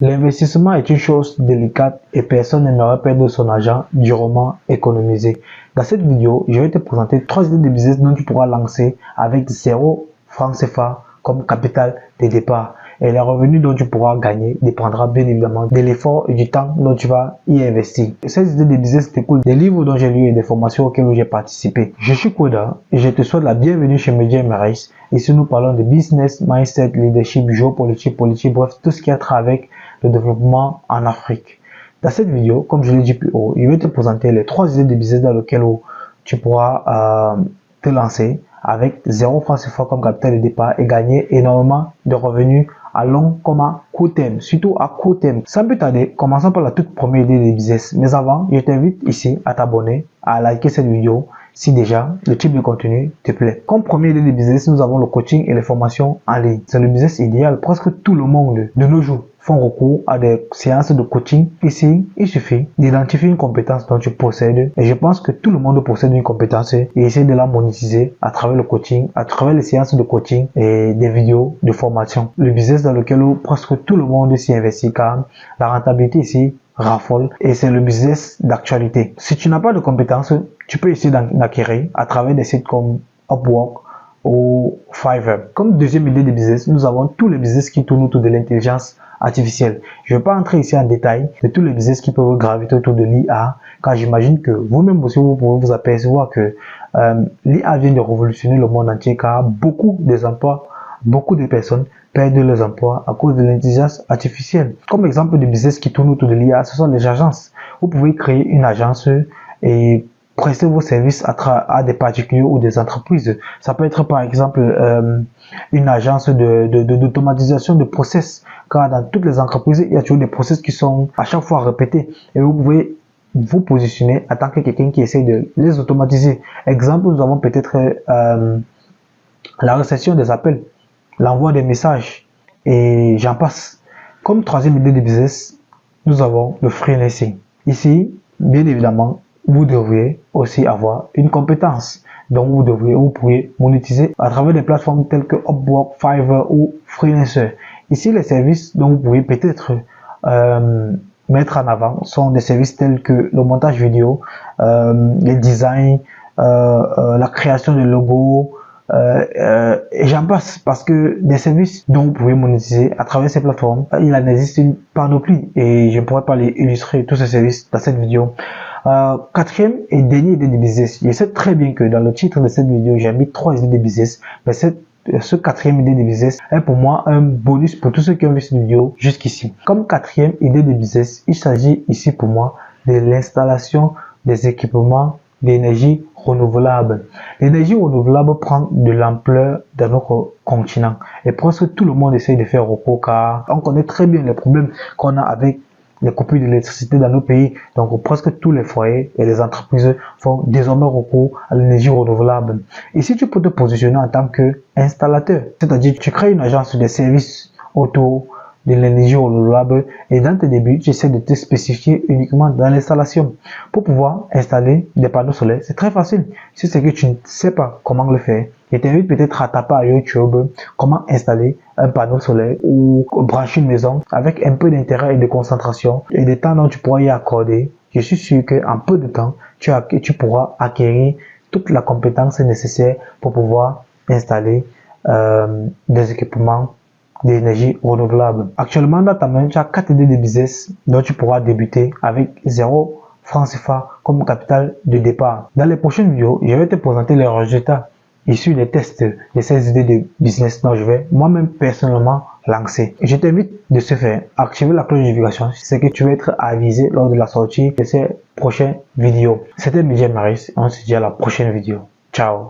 L'investissement est une chose délicate et personne n'aimerait perdre son argent durement économisé. Dans cette vidéo, je vais te présenter 3 idées de business dont tu pourras lancer avec 0 francs CFA comme capital de départ. Et les revenus dont tu pourras gagner dépendra bien évidemment de l'effort et du temps dont tu vas y investir. Ces idées de business découlent des livres dont j'ai lu et des formations auxquelles j'ai participé. Je suis Koda et je te souhaite la bienvenue chez Media MRS. Ici, nous parlons de business, mindset, leadership, géopolitique, politique, bref, tout ce qui a trait avec le développement en Afrique. Dans cette vidéo, comme je l'ai dit plus haut, je vais te présenter les 3 idées de business dans lesquelles tu pourras te lancer avec 0 francs CFA comme capital de départ et gagner énormément de revenus à long comme à court terme, surtout à court terme. Sans plus tarder, commençons par la toute première idée de business. Mais avant, je t'invite ici à t'abonner, à liker cette vidéo si déjà le type de contenu te plaît. Comme première idée de business, nous avons le coaching et les formations en ligne. C'est le business idéal. Presque tout le monde de nos jours font recours à des séances de coaching. Ici, il suffit d'identifier une compétence dont tu possèdes. Et je pense que tout le monde possède une compétence et essaie de la monétiser à travers le coaching, à travers les séances de coaching et des vidéos de formation. Le business dans lequel presque tout le monde s'y investit car la rentabilité ici raffole et c'est le business d'actualité. Si tu n'as pas de compétences, tu peux essayer d'en acquérir à travers des sites comme Upwork ou Fiverr. Comme deuxième idée de business, nous avons tous les business qui tournent autour de l'intelligence artificielle. Je ne vais pas entrer ici en détail de tous les business qui peuvent graviter autour de l'IA, car j'imagine que vous-même aussi vous pouvez vous apercevoir que l'IA vient de révolutionner le monde entier, car beaucoup de personnes perdent leurs emplois à cause de l'intelligence artificielle. Comme exemple de business qui tourne autour de l'IA, ce sont les agences. Vous pouvez créer une agence et prester vos services à des particuliers ou des entreprises. Ça peut être par exemple une agence d'automatisation de process, car dans toutes les entreprises, il y a toujours des process qui sont à chaque fois répétés et vous pouvez vous positionner en tant que quelqu'un qui essaie de les automatiser. Exemple, nous avons peut-être la réception des appels, l'envoi des messages et j'en passe. Comme troisième idée de business, nous avons le freelancing. Ici, bien évidemment, vous devriez aussi avoir une compétence. Donc, vous pourriez monétiser à travers des plateformes telles que Upwork, Fiverr ou Freelancer. Ici, les services dont vous pouvez peut-être mettre en avant sont des services tels que le montage vidéo, les designs, la création de logos, et j'en passe parce que des services dont vous pouvez monétiser à travers ces plateformes, il en existe une panoplie et je ne pourrais pas les illustrer tous ces services dans cette vidéo. Quatrième et dernier idée de business. Je sais très bien que dans le titre de cette vidéo, j'ai mis 3 idées de business, mais ce quatrième idée de business est pour moi un bonus pour tous ceux qui ont vu cette vidéo jusqu'ici. Comme quatrième idée de business, il s'agit ici pour moi de l'installation des équipements d'énergie renouvelable. L'énergie renouvelable prend de l'ampleur dans notre continent et presque tout le monde essaie de faire recours car on connaît très bien les problèmes qu'on a avec les coupures d'électricité dans nos pays. Donc presque tous les foyers et les entreprises font désormais recours à l'énergie renouvelable. Ici, tu peux te positionner en tant qu'installateur, c'est-à-dire tu crées une agence de services autour de l'énergie renouvelable et dans tes débuts, tu essaies de te spécifier uniquement dans l'installation. Pour pouvoir installer des panneaux solaires, c'est très facile. Si c'est que tu ne sais pas comment le faire, je t'invite peut-être à taper à YouTube comment installer un panneau solaire ou brancher une maison avec un peu d'intérêt et de concentration et de temps dont tu pourras y accorder. Je suis sûr qu'en peu de temps, tu pourras acquérir toute la compétence nécessaire pour pouvoir installer des équipements d'énergie renouvelable. Actuellement, dans ta main, tu as 4 idées de business dont tu pourras débuter avec 0 francs CFA comme capital de départ. Dans les prochaines vidéos, je vais te présenter les résultats issus des tests de ces idées de business dont je vais moi-même personnellement lancer. Je t'invite de ce faire, activer la cloche de notification, c'est que tu vas être avisé lors de la sortie de ces prochaines vidéos. C'était Media MRS, on se dit à la prochaine vidéo. Ciao.